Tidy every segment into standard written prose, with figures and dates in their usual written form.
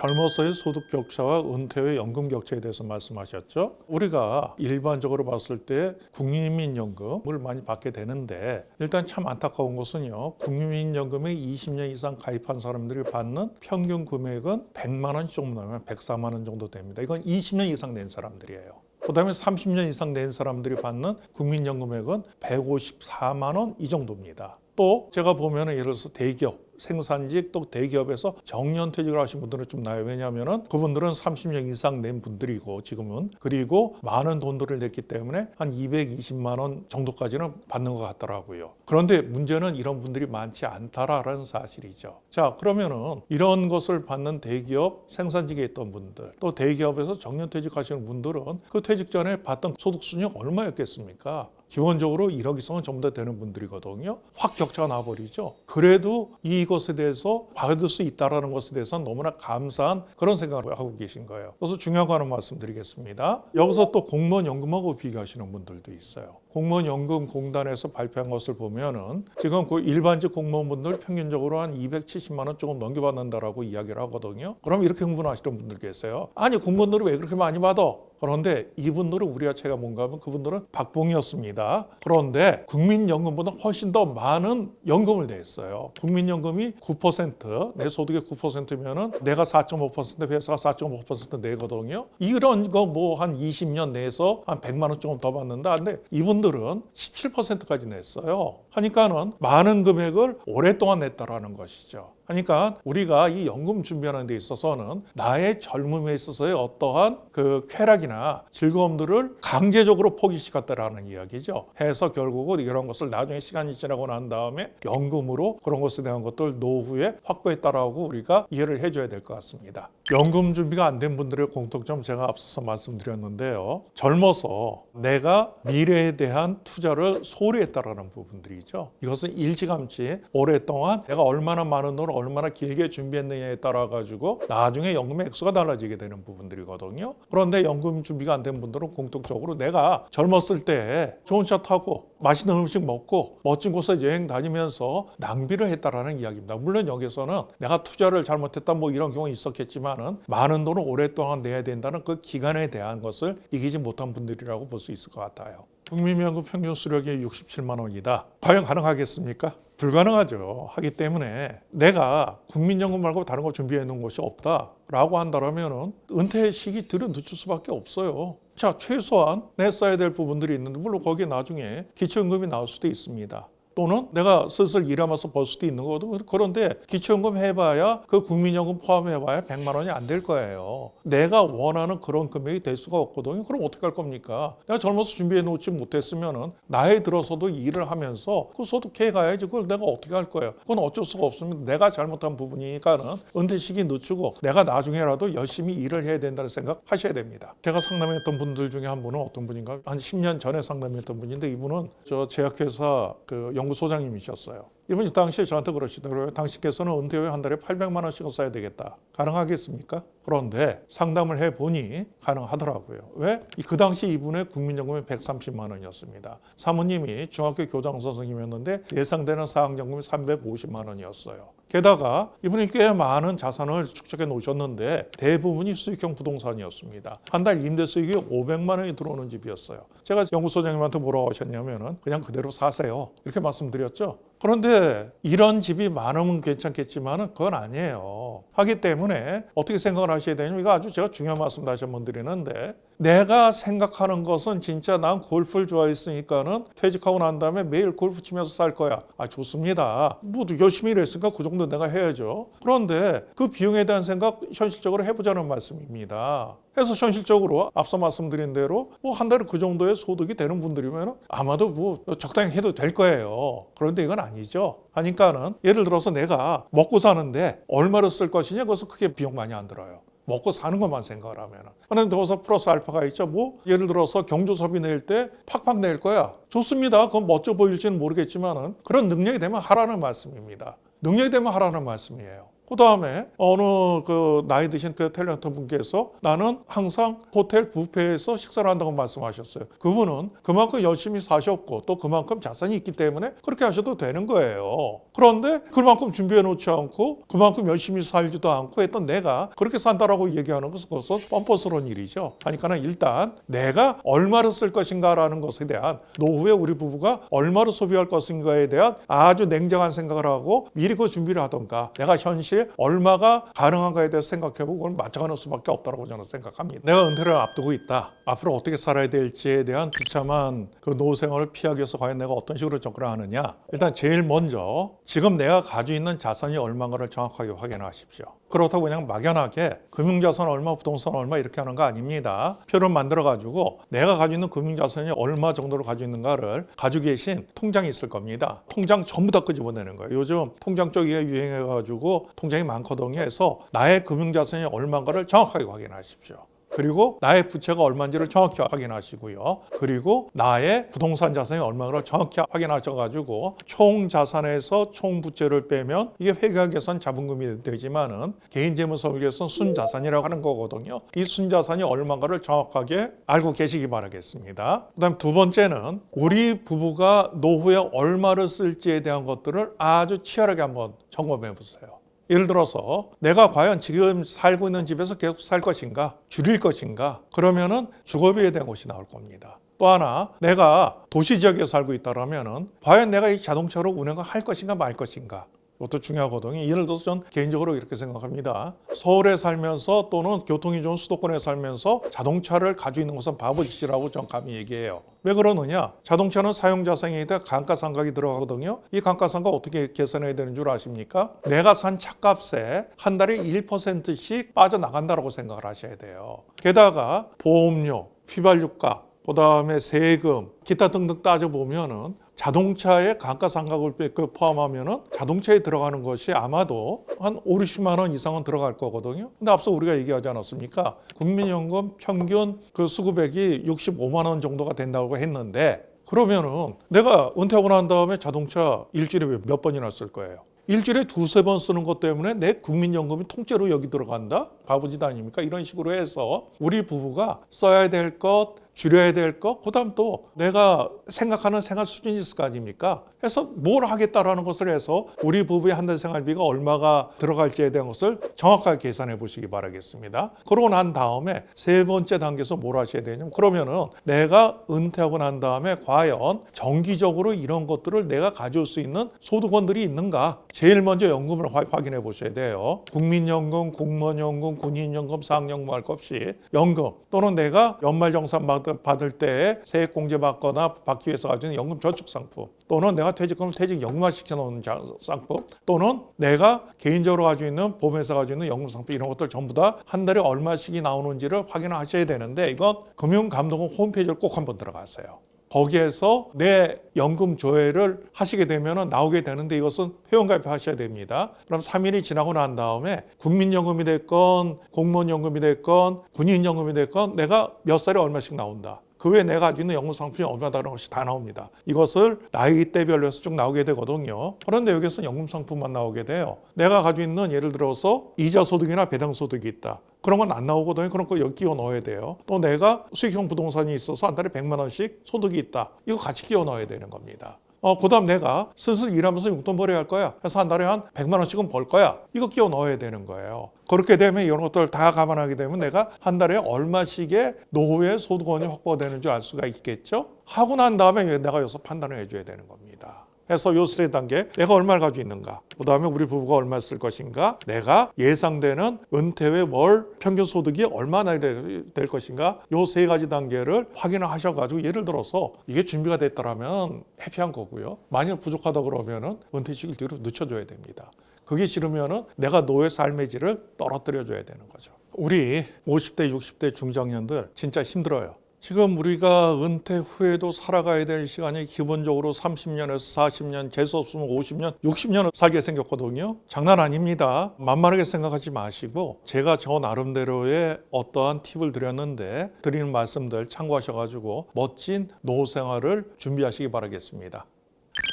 젊어서의 소득 격차와 은퇴 후의 연금 격차에 대해서 말씀하셨죠. 우리가 일반적으로 봤을 때 국민연금을 많이 받게 되는데 일단 참 안타까운 것은요. 국민연금에 20년 이상 가입한 사람들이 받는 평균 금액은 100만 원 조금 넘으면 104만 원 정도 됩니다. 이건 20년 이상 낸 사람들이에요. 그다음에 30년 이상 낸 사람들이 받는 국민연금액은 154만 원 이 정도입니다. 또 제가 보면은 예를 들어서 대기업, 생산직 또 대기업에서 정년퇴직을 하신 분들은 좀 나요. 왜냐하면은 그분들은 30년 이상 낸 분들이고 지금은 그리고 많은 돈들을 냈기 때문에 한 220만 원 정도까지는 받는 것 같더라고요. 그런데 문제는 이런 분들이 많지 않다라는 사실이죠. 자, 그러면은 이런 것을 받는 대기업, 생산직에 있던 분들 또 대기업에서 정년퇴직하시는 분들은 그 퇴직 전에 받던 소득 수준이 얼마였겠습니까? 기본적으로 1억 이상은 전부 다 되는 분들이거든요. 확 격차가 나버리죠. 그래도 이것에 대해서 받을 수 있다는 것에 대해서는 너무나 감사한 그런 생각을 하고 계신 거예요. 그래서 중요한 거 하나 말씀드리겠습니다. 여기서 또 공무원 연금하고 비교하시는 분들도 있어요. 공무원 연금공단에서 발표한 것을 보면은 지금 그 일반직 공무원분들 평균적으로 한 270만 원 조금 넘겨받는다라고 이야기를 하거든요. 그럼 이렇게 흥분하시는 분들 계세요. 아니 공무원들이 왜 그렇게 많이 받아? 그런데 이분들은 우리가 제가 뭔가 하면 그분들은 박봉이었습니다. 그런데 국민연금보다 훨씬 더 많은 연금을 냈어요. 국민연금이 9%, 내 소득의 9%면은 내가 4.5%, 회사가 4.5% 내거든요. 이런 거 뭐 한 20년 내에서 한 100만 원 조금 더 받는다. 근데 이분들은 17%까지 냈어요. 하니까는 많은 금액을 오랫동안 냈다라는 것이죠. 그러니까 우리가 이 연금 준비하는 데 있어서는 나의 젊음에 있어서의 어떠한 그 쾌락이나 즐거움들을 강제적으로 포기시켰다라는 이야기죠. 해서 결국은 이런 것을 나중에 시간이 지나고 난 다음에 연금으로 그런 것에 대한 것들 노후에 확보했다라고 우리가 이해를 해줘야 될 것 같습니다. 연금 준비가 안 된 분들의 공통점 제가 앞서서 말씀드렸는데요. 젊어서 내가 미래에 대한 투자를 소홀히 했다라는 부분들이죠. 이것은 일찌감치 오랫동안 내가 얼마나 많은 돈을 얼마나 길게 준비했느냐에 따라 가지고 나중에 연금의 액수가 달라지게 되는 부분들이거든요. 그런데 연금 준비가 안 된 분들은 공통적으로 내가 젊었을 때 좋은 차 타고 맛있는 음식 먹고 멋진 곳에 여행 다니면서 낭비를 했다라는 이야기입니다. 물론 여기서는 내가 투자를 잘못했다 뭐 이런 경우 있었겠지만은 많은 돈을 오랫동안 내야 된다는 그 기간에 대한 것을 이기지 못한 분들이라고 볼 수 있을 것 같아요. 국민연금 평균 수령이 67만 원이다. 과연 가능하겠습니까? 불가능하죠. 하기 때문에 내가 국민연금 말고 다른 거 준비해 놓은 것이 없다라고 한다면 은퇴 시기 들은 늦출 수밖에 없어요. 자, 최소한 냈어야 될 부분들이 있는데 물론 거기에 나중에 기초연금이 나올 수도 있습니다. 또는 내가 슬슬 일하면서 벌 수도 있는 거거든요. 그런데 기초연금 해봐야 그 국민연금 포함해봐야 100만 원이 안 될 거예요. 내가 원하는 그런 금액이 될 수가 없거든요. 그럼 어떻게 할 겁니까? 내가 젊어서 준비해 놓지 못했으면은 나이 들어서도 일을 하면서 그 소득해 가야지. 그걸 내가 어떻게 할 거예요? 그건 어쩔 수가 없습니다. 내가 잘못한 부분이니까는 은퇴 시기 늦추고 내가 나중에라도 열심히 일을 해야 된다는 생각 하셔야 됩니다. 제가 상담했던 분들 중에 한 분은 어떤 분인가? 한 10년 전에 상담했던 분인데 이분은 저 제약회사 그 연구소장님이셨어요. 이분이 당시에 저한테 그러시더라고요. 당신께서는 은퇴 후에 한 달에 800만 원씩은 써야 되겠다. 가능하겠습니까? 그런데 상담을 해보니 가능하더라고요. 왜? 그 당시 이분의 국민연금이 130만 원이었습니다. 사모님이 중학교 교장 선생님이었는데 예상되는 사학연금이 350만 원이었어요. 게다가 이분이 꽤 많은 자산을 축적해 놓으셨는데 대부분이 수익형 부동산이었습니다. 한 달 임대 수익이 500만 원이 들어오는 집이었어요. 제가 연구소장님한테 뭐라고 하셨냐면은 그냥 그대로 사세요. 이렇게 말씀드렸죠. 그런데 이런 집이 많으면 괜찮겠지만 그건 아니에요. 하기 때문에 어떻게 생각을 하셔야 되냐면 이거 아주 제가 중요한 말씀 다시 한번 드리는데 내가 생각하는 것은 진짜 난 골프를 좋아했으니까는 퇴직하고 난 다음에 매일 골프 치면서 살 거야. 아, 좋습니다. 뭐 열심히 일했으니까 그 정도 내가 해야죠. 그런데 그 비용에 대한 생각 현실적으로 해보자는 말씀입니다. 그래서 현실적으로 앞서 말씀드린 대로 뭐 한 달에 그 정도의 소득이 되는 분들이면 아마도 뭐 적당히 해도 될 거예요. 그런데 이건 아니죠. 하니까는 예를 들어서 내가 먹고 사는데 얼마를 쓸 것이냐 그것은 크게 비용 많이 안 들어요. 먹고 사는 것만 생각을 하면. 그런데 거기서 플러스 알파가 있죠. 뭐 예를 들어서 경조사비 낼 때 팍팍 낼 거야. 좋습니다. 그건 멋져 보일지는 모르겠지만은 그런 능력이 되면 하라는 말씀입니다. 능력이 되면 하라는 말씀이에요. 그다음에 어느 그 나이 드신 그 탤런트 분께서 나는 항상 호텔 뷔페에서 식사를 한다고 말씀하셨어요. 그분은 그만큼 열심히 사셨고 또 그만큼 자산이 있기 때문에 그렇게 하셔도 되는 거예요. 그런데 그만큼 준비해 놓지 않고 그만큼 열심히 살지도 않고 했던 내가 그렇게 산다라고 얘기하는 것은 그것은 뻔뻔스러운 일이죠. 그러니까 일단 내가 얼마를 쓸 것인가라는 것에 대한 노후에 우리 부부가 얼마를 소비할 것인가에 대한 아주 냉정한 생각을 하고 미리 그 준비를 하던가 내가 현실 얼마가 가능한가에 대해서 생각해보고 그걸 맞춰가는 수밖에 없다고 저는 생각합니다. 내가 은퇴를 앞두고 있다. 앞으로 어떻게 살아야 될지에 대한 비참한 그 노후 생활을 피하기 위해서 과연 내가 어떤 식으로 접근을 하느냐. 일단 제일 먼저 지금 내가 가지고 있는 자산이 얼마인가를 정확하게 확인하십시오. 그렇다고 그냥 막연하게 금융자산 얼마, 부동산 얼마 이렇게 하는 거 아닙니다. 표를 만들어가지고 내가 가지고 있는 금융자산이 얼마 정도를 가지고 있는가를 가지고 계신 통장이 있을 겁니다. 통장 전부 다 끄집어내는 거예요. 요즘 통장 쪽이 유행해가지고 통장이 많거든요. 해서 나의 금융자산이 얼마인가를 정확하게 확인하십시오. 그리고 나의 부채가 얼마인지를 정확히 확인하시고요. 그리고 나의 부동산 자산이 얼마인가를 정확히 확인하셔가지고 총 자산에서 총 부채를 빼면 이게 회계학에선 자본금이 되지만은 개인재무설계에서는 순자산이라고 하는 거거든요. 이 순자산이 얼마인가를 정확하게 알고 계시기 바라겠습니다. 그다음 두 번째는 우리 부부가 노후에 얼마를 쓸지에 대한 것들을 아주 치열하게 한번 점검해 보세요. 예를 들어서 내가 과연 지금 살고 있는 집에서 계속 살 것인가, 줄일 것인가, 그러면은 주거비에 대한 것이 나올 겁니다. 또 하나, 내가 도시 지역에 살고 있다라면은 과연 내가 이 자동차로 운행을 할 것인가 말 것인가. 이것도 중요하거든요. 예를 들어서 전 개인적으로 이렇게 생각합니다. 서울에 살면서 또는 교통이 좋은 수도권에 살면서 자동차를 가지고 있는 것은 바보짓이라고 전 감히 얘기해요. 왜 그러느냐? 자동차는 사용자상에다 감가상각이 들어가거든요. 이 감가상각 어떻게 계산해야 되는 줄 아십니까? 내가 산 차값에 한 달에 1%씩 빠져나간다고 생각을 하셔야 돼요. 게다가 보험료, 휘발유값, 그다음에 세금, 기타 등등 따져보면은 자동차에 감가상각을 포함하면은 자동차에 들어가는 것이 아마도 한 5, 60만 원 이상은 들어갈 거거든요. 근데 앞서 우리가 얘기하지 않았습니까? 국민연금 평균 그 수급액이 65만 원 정도가 된다고 했는데 그러면은 내가 은퇴하고 난 다음에 자동차 일주일에 몇 번이나 쓸 거예요? 일주일에 두세 번 쓰는 것 때문에 내 국민연금이 통째로 여기 들어간다? 바보짓 아닙니까? 이런 식으로 해서 우리 부부가 써야 될 것, 줄여야 될 것, 그 다음 또 내가 생각하는 생활 수준이 있을 거 아닙니까? 그래서 뭘 하겠다라는 것을 해서 우리 부부의 한 달 생활비가 얼마가 들어갈지에 대한 것을 정확하게 계산해 보시기 바라겠습니다. 그러고 난 다음에 세 번째 단계에서 뭘 하셔야 되냐면 그러면은 내가 은퇴하고 난 다음에 과연 정기적으로 이런 것들을 내가 가져올 수 있는 소득원들이 있는가? 제일 먼저 연금을 확인해 보셔야 돼요. 국민연금, 공무원연금, 군인연금, 사학연금 할 것 없이 연금 또는 내가 연말정산 받을 때 세액공제 받거나 받기 위해서 가지는 연금 저축 상품 또는 내가 퇴직금을 퇴직연금화 시켜놓은 상품 또는 내가 개인적으로 가지고 있는 보험회사 가지고 있는 연금 상품 이런 것들 전부 다 한 달에 얼마씩이 나오는지를 확인하셔야 되는데 이건 금융감독원 홈페이지를 꼭 한번 들어가세요. 거기에서 내 연금 조회를 하시게 되면 나오게 되는데 이것은 회원가입하셔야 됩니다. 그럼 3일이 지나고 난 다음에 국민연금이 됐건 공무원연금이 됐건 군인연금이 됐건 내가 몇 살에 얼마씩 나온다. 그 외에 내가 가지고 있는 연금 상품이 얼마다라는 것이 다 나옵니다. 이것을 나이대별로 해서 쭉 나오게 되거든요. 그런데 여기서 연금 상품만 나오게 돼요. 내가 가지고 있는 예를 들어서 이자 소득이나 배당 소득이 있다. 그런 건 안 나오거든요. 그런 거 여기 끼워 넣어야 돼요. 또 내가 수익형 부동산이 있어서 한 달에 100만 원씩 소득이 있다. 이거 같이 끼워 넣어야 되는 겁니다. 그 다음 내가 슬슬 일하면서 용돈 벌어야 할 거야. 그래서 한 달에 한 100만 원씩은 벌 거야. 이거 끼워 넣어야 되는 거예요. 그렇게 되면 이런 것들 다 감안하게 되면 내가 한 달에 얼마씩의 노후의 소득원이 확보가 되는지 알 수가 있겠죠. 하고 난 다음에 내가 여기서 판단을 해줘야 되는 겁니다. 그래서 요 세 단계 내가 얼마를 가지고 있는가, 그 다음에 우리 부부가 얼마 쓸 것인가, 내가 예상되는 은퇴 후에 월 평균 소득이 얼마나 될 것인가, 요 세 가지 단계를 확인을 하셔가지고 예를 들어서 이게 준비가 됐다라면 해피한 거고요. 만약 부족하다 그러면은 은퇴 시기를 뒤로 늦춰줘야 됩니다. 그게 싫으면은 내가 노후의 삶의 질을 떨어뜨려줘야 되는 거죠. 우리 50대, 60대 중장년들 진짜 힘들어요. 지금 우리가 은퇴 후에도 살아가야 될 시간이 기본적으로 30년에서 40년, 재수 없으면 50년, 60년을 살게 생겼거든요. 장난 아닙니다. 만만하게 생각하지 마시고 제가 저 나름대로의 어떠한 팁을 드렸는데 드리는 말씀들 참고하셔가지고 멋진 노후 생활을 준비하시기 바라겠습니다.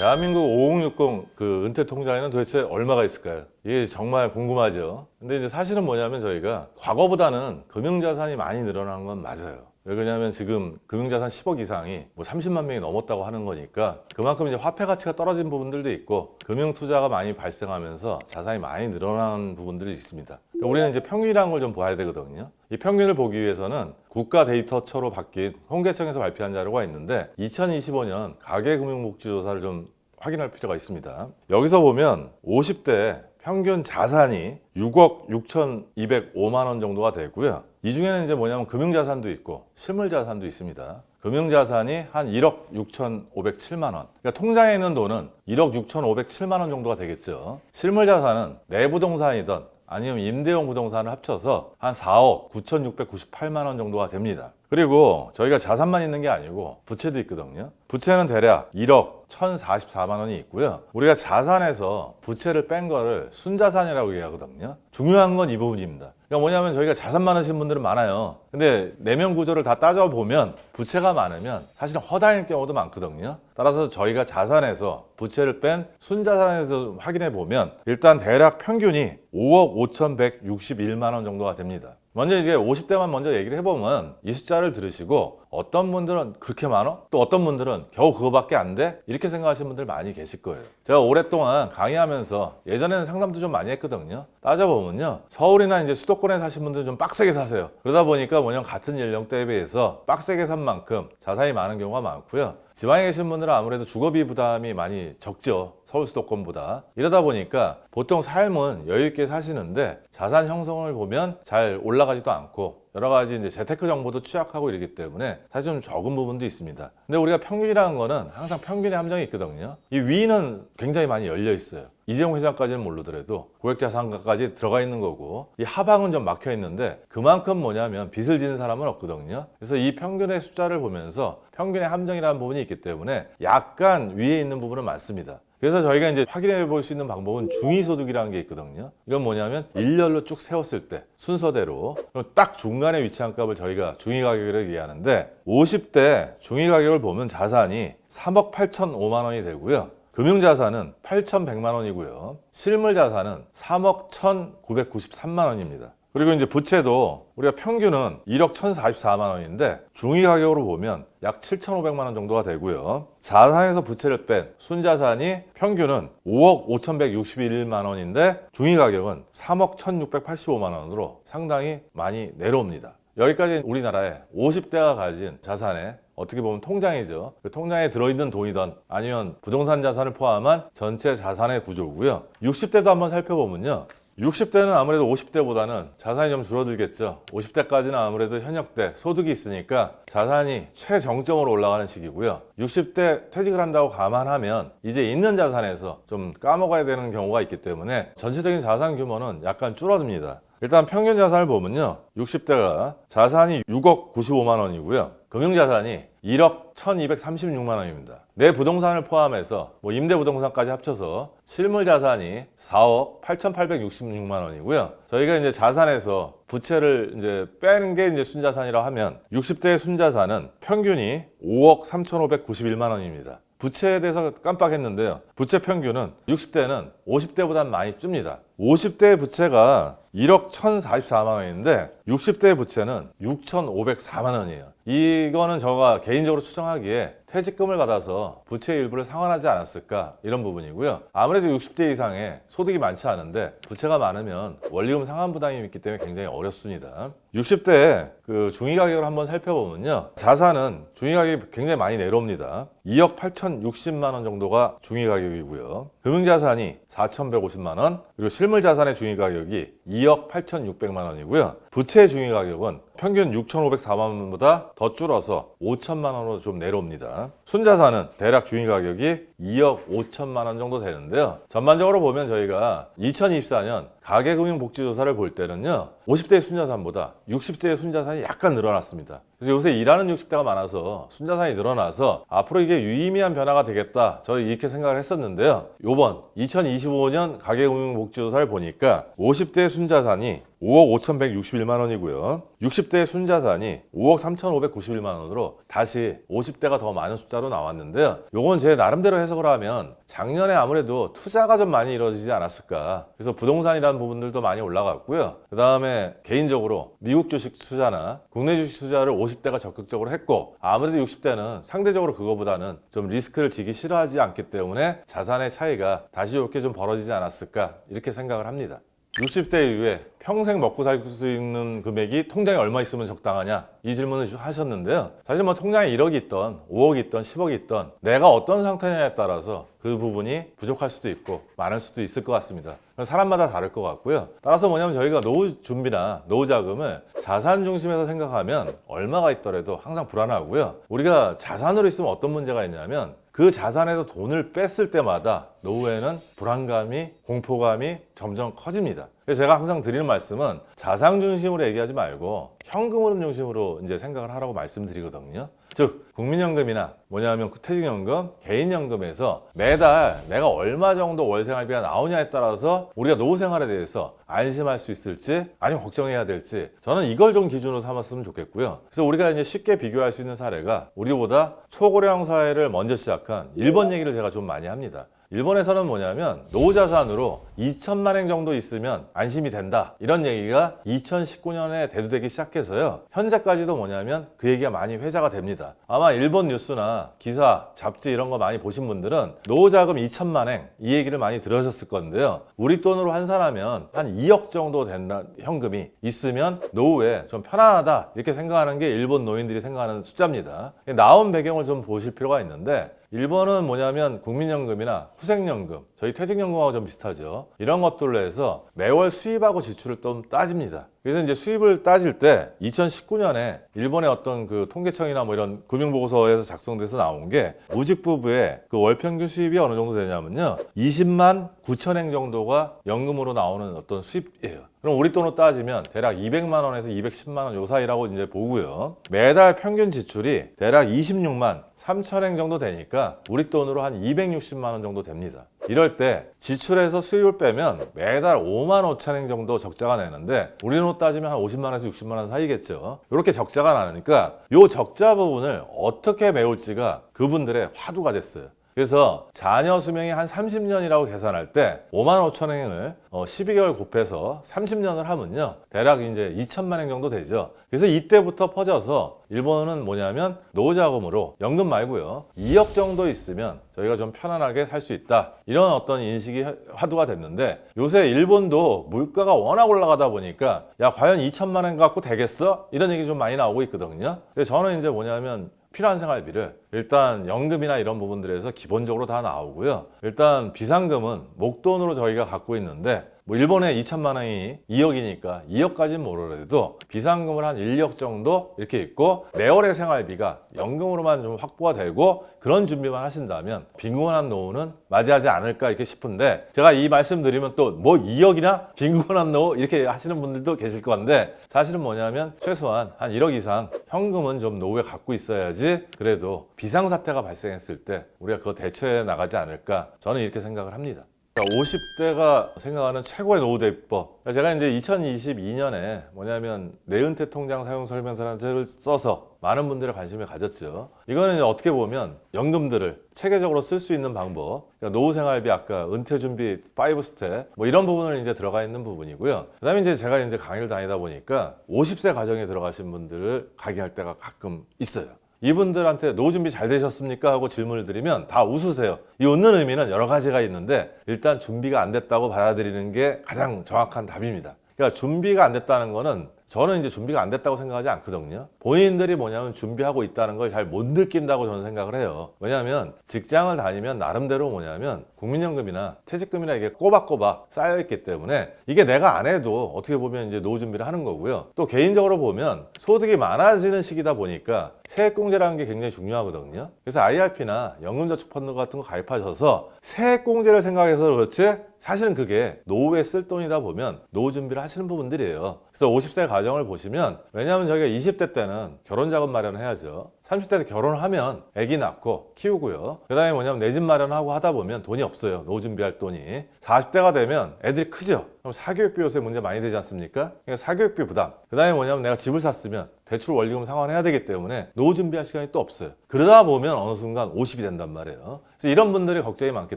대한민국 5060 그 은퇴 통장에는 도대체 얼마가 있을까요? 이게 정말 궁금하죠. 근데 이제 사실은 뭐냐면 저희가 과거보다는 금융자산이 많이 늘어난 건 맞아요. 왜 그러냐면 지금 금융자산 10억 이상이 뭐 30만 명이 넘었다고 하는 거니까 그만큼 이제 화폐 가치가 떨어진 부분들도 있고 금융 투자가 많이 발생하면서 자산이 많이 늘어난 부분들이 있습니다. 우리는 이제 평균이라는 걸 좀 봐야 되거든요. 이 평균을 보기 위해서는 국가 데이터처로 바뀐 통계청에서 발표한 자료가 있는데 2025년 가계금융복지조사를 좀 확인할 필요가 있습니다. 여기서 보면 50대 평균 자산이 6억 6,205만 원 정도가 되고요. 이 중에는 이제 뭐냐면 금융자산도 있고 실물자산도 있습니다. 금융자산이 한 1억 6,507만 원. 그러니까 통장에 있는 돈은 1억 6,507만 원 정도가 되겠죠. 실물자산은 내 부동산이든 아니면 임대용 부동산을 합쳐서 한 4억 9,698만 원 정도가 됩니다. 그리고 저희가 자산만 있는 게 아니고 부채도 있거든요. 부채는 대략 1억 1,044만 원이 있고요. 우리가 자산에서 부채를 뺀 거를 순자산이라고 얘기하거든요. 중요한 건 이 부분입니다. 그러니까 뭐냐면 저희가 자산 많으신 분들은 많아요. 근데 내면 구조를 다 따져보면 부채가 많으면 사실은 허당일 경우도 많거든요. 따라서 저희가 자산에서 부채를 뺀 순자산에서 확인해 보면 일단 대략 평균이 5억 5,161만 원 정도가 됩니다. 먼저 이제 50대만 먼저 얘기를 해보면 이 숫자를 들으시고 어떤 분들은 그렇게 많아? 또 어떤 분들은 겨우 그거밖에 안 돼? 이렇게 생각하시는 분들 많이 계실 거예요. 제가 오랫동안 강의하면서 예전에는 상담도 좀 많이 했거든요. 따져보면요, 서울이나 이제 수도권에 사신 분들은 좀 빡세게 사세요. 그러다 보니까 뭐냐면 같은 연령대에 비해서 빡세게 산 만큼 자산이 많은 경우가 많고요. 지방에 계신 분들은 아무래도 주거비 부담이 많이 적죠. 서울 수도권보다. 이러다 보니까 보통 삶은 여유 있게 사시는데 자산 형성을 보면 잘 올라가지도 않고 여러 가지 이제 재테크 정보도 취약하고 이러기 때문에 사실 좀 적은 부분도 있습니다. 근데 우리가 평균이라는 거는 항상 평균의 함정이 있거든요. 이 위는 굉장히 많이 열려 있어요. 이재용 회장까지는 모르더라도 고액자산가까지 들어가 있는 거고 이 하방은 좀 막혀 있는데 그만큼 뭐냐면 빚을 지는 사람은 없거든요. 그래서 이 평균의 숫자를 보면서 평균의 함정이라는 부분이 있기 때문에 약간 위에 있는 부분은 많습니다. 그래서 저희가 이제 확인해 볼 수 있는 방법은 중위소득이라는 게 있거든요. 이건 뭐냐면 일렬로 쭉 세웠을 때 순서대로 딱 중간에 위치한 값을 저희가 중위가격이라고 얘기하는데 50대 중위가격을 보면 자산이 3억 8,005만 원이 되고요. 금융자산은 8,100만 원이고요. 실물자산은 3억 1,993만 원입니다. 그리고 이제 부채도 우리가 평균은 1억 1,044만 원인데 중위 가격으로 보면 약 7,500만 원 정도가 되고요. 자산에서 부채를 뺀 순자산이 평균은 5억 5,161만 원인데 중위 가격은 3억 1,685만 원으로 상당히 많이 내려옵니다. 여기까지 우리나라의 50대가 가진 자산의 어떻게 보면 통장이죠. 그 통장에 들어있는 돈이든 아니면 부동산 자산을 포함한 전체 자산의 구조고요. 60대도 한번 살펴보면요. 60대는 아무래도 50대보다는 자산이 좀 줄어들겠죠. 50대까지는 아무래도 현역대 소득이 있으니까 자산이 최정점으로 올라가는 시기고요. 60대 퇴직을 한다고 감안하면 이제 있는 자산에서 좀 까먹어야 되는 경우가 있기 때문에 전체적인 자산 규모는 약간 줄어듭니다. 일단 평균 자산을 보면요. 60대가 자산이 6억 95만 원이고요. 금융자산이 1억 1,236만 원입니다. 내 부동산을 포함해서 뭐 임대부동산까지 합쳐서 실물자산이 4억 8,866만 원이고요. 저희가 이제 자산에서 부채를 이제 빼는 게 이제 순자산이라고 하면 60대의 순자산은 평균이 5억 3,591만 원입니다. 부채에 대해서 깜빡했는데요. 부채 평균은 60대는 50대보다 많이 줍니다. 50대의 부채가 1억 1,044만 원인데 60대의 부채는 6,504만 원이에요. 이거는 제가 개인적으로 추정하기에 퇴직금을 받아서 부채 일부를 상환하지 않았을까 이런 부분이고요. 아무래도 60대 이상의 소득이 많지 않은데 부채가 많으면 원리금 상환 부담이 있기 때문에 굉장히 어렵습니다. 60대 그 중위가격을 한번 살펴보면요. 자산은 중위가격이 굉장히 많이 내려옵니다. 2억 8,060만 원 정도가 중위가격이고요. 금융자산이 4,150만 원, 그리고 실물자산의 중위가격이 2억 8,600만 원이고요. 부채의 중위가격은 평균 6,504만 원보다 더 줄어서 5천만 원으로 좀 내려옵니다. 순자산은 대략 중위가격이 2억 5천만 원 정도 되는데요. 전반적으로 보면 저희가 2024년 가계금융복지조사를 볼 때는요. 50대의 순자산보다 60대의 순자산이 약간 늘어났습니다. 그래서 요새 일하는 60대가 많아서 순자산이 늘어나서 앞으로 이게 유의미한 변화가 되겠다. 저는 이렇게 생각을 했었는데요. 요번 2025년 가계금융복지조사를 보니까 50대의 순자산이 5억 5,161만 원이고요. 60대 순자산이 5억 3,591만 원으로 다시 50대가 더 많은 숫자로 나왔는데요. 요건 제 나름대로 해석을 하면 작년에 아무래도 투자가 좀 많이 이루어지지 않았을까. 그래서 부동산이라는 부분들도 많이 올라갔고요. 그 다음에 개인적으로 미국 주식 투자나 국내 주식 투자를 50대가 적극적으로 했고, 아무래도 60대는 상대적으로 그거보다는 좀 리스크를 지기 싫어하지 않기 때문에 자산의 차이가 다시 이렇게 좀 벌어지지 않았을까, 이렇게 생각을 합니다. 60대 이후에 평생 먹고 살 수 있는 금액이 통장에 얼마 있으면 적당하냐, 이 질문을 하셨는데요. 사실 뭐 통장에 1억이 있던 5억이 있던 10억이 있던 내가 어떤 상태냐에 따라서 그 부분이 부족할 수도 있고 많을 수도 있을 것 같습니다. 사람마다 다를 것 같고요. 따라서 뭐냐면 저희가 노후 준비나 노후 자금을 자산 중심에서 생각하면 얼마가 있더라도 항상 불안하고요. 우리가 자산으로 있으면 어떤 문제가 있냐면 그 자산에서 돈을 뺐을 때마다 노후에는 불안감이, 공포감이 점점 커집니다. 그래서 제가 항상 드리는 말씀은 자산 중심으로 얘기하지 말고 현금 흐름 중심으로 이제 생각을 하라고 말씀드리거든요. 즉 국민연금이나 뭐냐면 퇴직연금, 개인연금에서 매달 내가 얼마 정도 월생활비가 나오냐에 따라서 우리가 노후 생활에 대해서 안심할 수 있을지 아니면 걱정해야 될지, 저는 이걸 좀 기준으로 삼았으면 좋겠고요. 그래서 우리가 이제 쉽게 비교할 수 있는 사례가 우리보다 초고령 사회를 먼저 시작한 일본 얘기를 제가 좀 많이 합니다. 일본에서는 뭐냐면 노후 자산으로 2천만 엔 정도 있으면 안심이 된다, 이런 얘기가 2019년에 대두되기 시작해서요, 현재까지도 뭐냐면 그 얘기가 많이 회자가 됩니다. 아마 일본 뉴스나 기사, 잡지 이런 거 많이 보신 분들은 노후 자금 2천만 엔 이 얘기를 많이 들으셨을 건데요. 우리 돈으로 환산하면 한 2억 정도 된다, 현금이 있으면 노후에 좀 편안하다, 이렇게 생각하는 게 일본 노인들이 생각하는 숫자입니다. 나온 배경을 좀 보실 필요가 있는데, 일본은 뭐냐면 국민연금이나 후생연금, 저희 퇴직연금하고 좀 비슷하죠. 이런 것들로 해서 매월 수입하고 지출을 좀 따집니다. 그래서 이제 수입을 따질 때 2019년에 일본의 어떤 그 통계청이나 뭐 이런 금융보고서에서 작성돼서 나온 게 무직 부부의 그 월 평균 수입이 어느 정도 되냐면요, 20만 9천 엔 정도가 연금으로 나오는 어떤 수입이에요. 그럼 우리 돈으로 따지면 대략 200만 원에서 210만 원 요 사이라고 이제 보고요. 매달 평균 지출이 대략 26만 3천 엔 정도 되니까 우리 돈으로 한 260만 원 정도 됩니다. 이럴 때 지출에서 수입을 빼면 매달 5만 5천 엔 정도 적자가 나는데 우리 돈으로 따지면 한 50만 원에서 60만 원 사이겠죠. 이렇게 적자가 나니까 이 적자 부분을 어떻게 메울지가 그분들의 화두가 됐어요. 그래서 자녀 수명이 한 30년이라고 계산할 때 5만 5천 엔을 12개월 곱해서 30년을 하면요, 대략 이제 2천만 엔 정도 되죠. 그래서 이때부터 퍼져서 일본은 뭐냐면 노후 자금으로 연금 말고요, 2억 정도 있으면 저희가 좀 편안하게 살 수 있다, 이런 어떤 인식이 화두가 됐는데, 요새 일본도 물가가 워낙 올라가다 보니까 야 과연 2천만 엔 갖고 되겠어? 이런 얘기 좀 많이 나오고 있거든요. 그래서 저는 이제 뭐냐면 필요한 생활비를 일단 연금이나 이런 부분들에서 기본적으로 다 나오고요. 일단 비상금은 목돈으로 저희가 갖고 있는데, 뭐 일본에 2천만 원이 2억이니까 2억까지는 모르더라도 비상금을 한 1억 정도 이렇게 있고, 매월의 생활비가 연금으로만 좀 확보가 되고 그런 준비만 하신다면 빈곤한 노후는 맞이하지 않을까 이렇게 싶은데, 제가 이 말씀 드리면 또 뭐 2억이나 빈곤한 노후 이렇게 하시는 분들도 계실 건데, 사실은 뭐냐면 최소한 한 1억 이상 현금은 좀 노후에 갖고 있어야지 그래도 비상사태가 발생했을 때 우리가 그거 대처해 나가지 않을까, 저는 이렇게 생각을 합니다. 50대가 생각하는 최고의 노후 대비법, 제가 이제 2022년에 뭐냐면 내은퇴 통장 사용 설명서를 써서 많은 분들의 관심을 가졌죠. 이거는 이제 어떻게 보면 연금들을 체계적으로 쓸 수 있는 방법, 그러니까 노후 생활비, 아까 은퇴 준비 5스텝 뭐 이런 부분을 이제 들어가 있는 부분이고요. 그다음에 이제 제가 이제 강의를 다니다 보니까 50세 가정에 들어가신 분들을 강의할 때가 가끔 있어요. 이분들한테 노후 준비 잘 되셨습니까? 하고 질문을 드리면 다 웃으세요. 이 웃는 의미는 여러 가지가 있는데, 일단 준비가 안 됐다고 받아들이는 게 가장 정확한 답입니다. 그러니까 준비가 안 됐다는 거는 저는 이제 준비가 안 됐다고 생각하지 않거든요. 본인들이 뭐냐면 준비하고 있다는 걸 잘 못 느낀다고 저는 생각을 해요. 왜냐하면 직장을 다니면 나름대로 뭐냐면 국민연금이나 퇴직금이나 이게 꼬박꼬박 쌓여있기 때문에 이게 내가 안 해도 어떻게 보면 이제 노후 준비를 하는 거고요. 또 개인적으로 보면 소득이 많아지는 시기다 보니까 세액공제라는 게 굉장히 중요하거든요. 그래서 IRP나 연금저축펀드 같은 거 가입하셔서 세액공제를 생각해서 그렇지, 사실은 그게 노후에 쓸 돈이다 보면 노후 준비를 하시는 부분들이에요. 그래서 50세 가정을 보시면, 왜냐하면 저희가 20대 때는 결혼자금 마련을 해야죠. 30대 때 결혼하면 아기 낳고 키우고요. 그 다음에 뭐냐면 내 집 마련하고 하다 보면 돈이 없어요. 노후 준비할 돈이. 40대가 되면 애들이 크죠. 그럼 사교육비 요새 문제 많이 되지 않습니까? 그러니까 사교육비 부담. 그 다음에 뭐냐면 내가 집을 샀으면 대출 원리금 상환해야 되기 때문에 노후 준비할 시간이 또 없어요. 그러다 보면 어느 순간 50이 된단 말이에요. 그래서 이런 분들이 걱정이 많기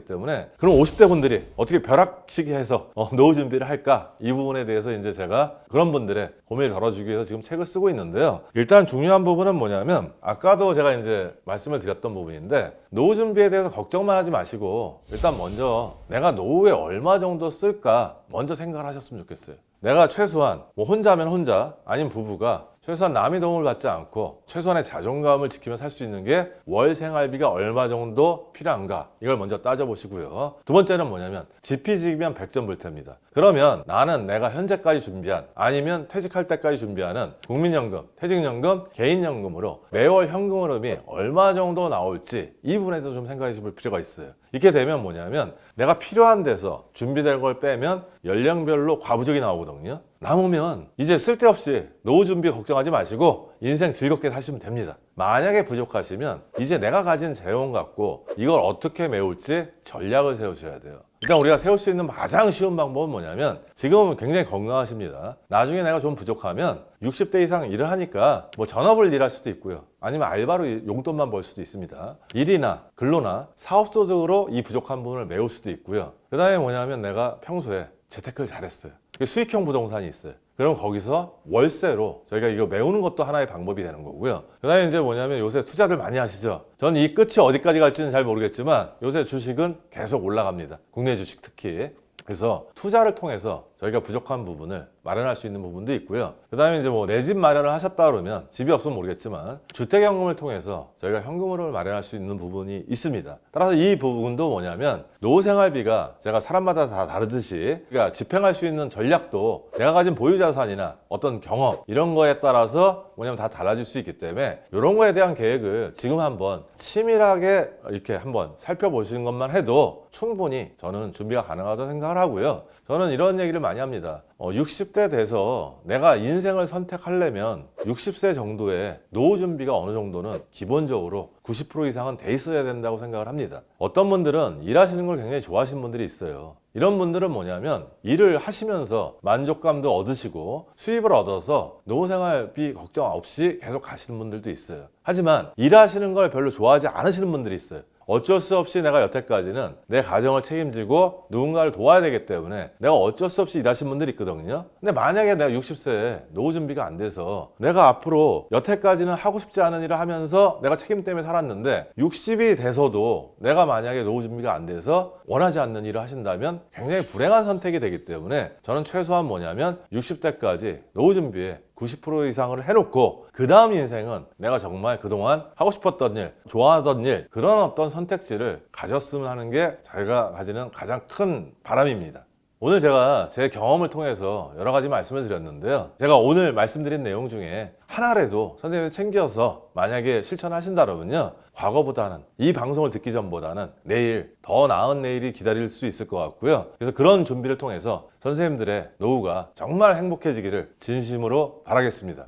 때문에 그럼 50대 분들이 어떻게 벼락치기해서 노후 준비를 할까? 이 부분에 대해서 이제 제가 그런 분들의 고민을 덜어주기 위해서 지금 책을 쓰고 있는데요. 일단 중요한 부분은 뭐냐면 아까도 제가 이제 말씀을 드렸던 부분인데 노후 준비에 대해서 걱정만 하지 마시고 일단 먼저 내가 노후에 얼마 정도 쓸까 먼저 생각을 하셨으면 좋겠어요. 내가 최소한 뭐 혼자면 혼자 아니면 부부가 최소한 남의 도움을 받지 않고 최소한의 자존감을 지키며 살 수 있는 게 월 생활비가 얼마 정도 필요한가 이걸 먼저 따져보시고요. 두 번째는 뭐냐면 지피지기면 100점 불태입니다. 그러면 나는 내가 현재까지 준비한 아니면 퇴직할 때까지 준비하는 국민연금, 퇴직연금, 개인연금으로 매월 현금 흐름이 얼마 정도 나올지 이 부분에서 좀 생각해 볼 필요가 있어요. 이렇게 되면 뭐냐면 내가 필요한 데서 준비될 걸 빼면 연령별로 과부족이 나오거든요. 남으면 이제 쓸데없이 노후 준비 걱정하지 마시고 인생 즐겁게 사시면 됩니다. 만약에 부족하시면 이제 내가 가진 재원 갖고 이걸 어떻게 메울지 전략을 세우셔야 돼요. 일단 우리가 세울 수 있는 가장 쉬운 방법은 뭐냐면 지금은 굉장히 건강하십니다. 나중에 내가 좀 부족하면 60대 이상 일을 하니까 뭐 전업을 일할 수도 있고요. 아니면 알바로 용돈만 벌 수도 있습니다. 일이나 근로나 사업소득으로 이 부족한 부분을 메울 수도 있고요. 그 다음에 뭐냐면 내가 평소에 재테크를 잘했어요. 수익형 부동산이 있어요. 그럼 거기서 월세로 저희가 이거 메우는 것도 하나의 방법이 되는 거고요. 그 다음에 이제 뭐냐면 요새 투자들 많이 하시죠. 저는 이 끝이 어디까지 갈지는 잘 모르겠지만 요새 주식은 계속 올라갑니다. 국내 주식 특히. 그래서 투자를 통해서 저희가 부족한 부분을 마련할 수 있는 부분도 있고요. 그 다음에 이제 뭐 내 집 마련을 하셨다 그러면 집이 없으면 모르겠지만 주택연금을 통해서 저희가 현금을 마련할 수 있는 부분이 있습니다. 따라서 이 부분도 뭐냐면 노후생활비가 제가 사람마다 다 다르듯이 그러니까 집행할 수 있는 전략도 내가 가진 보유자산이나 어떤 경험 이런 거에 따라서 뭐냐면 다 달라질 수 있기 때문에 이런 거에 대한 계획을 지금 한번 치밀하게 이렇게 한번 살펴보시는 것만 해도 충분히 저는 준비가 가능하다고 생각을 하고요. 저는 이런 얘기를 많이 합니다. 60대 돼서 내가 인생을 선택하려면 60세 정도의 노후 준비가 어느 정도는 기본적으로 90% 이상은 돼 있어야 된다고 생각을 합니다. 어떤 분들은 일하시는 걸 굉장히 좋아하시는 분들이 있어요. 이런 분들은 뭐냐면 일을 하시면서 만족감도 얻으시고 수입을 얻어서 노후생활비 걱정 없이 계속 가시는 분들도 있어요. 하지만 일하시는 걸 별로 좋아하지 않으시는 분들이 있어요. 어쩔 수 없이 내가 여태까지는 내 가정을 책임지고 누군가를 도와야 되기 때문에 내가 어쩔 수 없이 일하신 분들이 있거든요. 근데 만약에 내가 60세에 노후 준비가 안 돼서 내가 앞으로 여태까지는 하고 싶지 않은 일을 하면서 내가 책임 때문에 살았는데 60이 돼서도 내가 만약에 노후 준비가 안 돼서 원하지 않는 일을 하신다면 굉장히 불행한 선택이 되기 때문에 저는 최소한 뭐냐면 60대까지 노후 준비에 90% 이상을 해놓고 그 다음 인생은 내가 정말 그동안 하고 싶었던 일, 좋아하던 일 그런 어떤 선택지를 가졌으면 하는 게 제가 가지는 가장 큰 바람입니다. 오늘 제가 제 경험을 통해서 여러 가지 말씀을 드렸는데요. 제가 오늘 말씀드린 내용 중에 하나라도 선생님이 챙겨서 만약에 실천하신다면요. 과거보다는 이 방송을 듣기 전보다는 내일 더 나은 내일이 기다릴 수 있을 것 같고요. 그래서 그런 준비를 통해서 선생님들의 노후가 정말 행복해지기를 진심으로 바라겠습니다.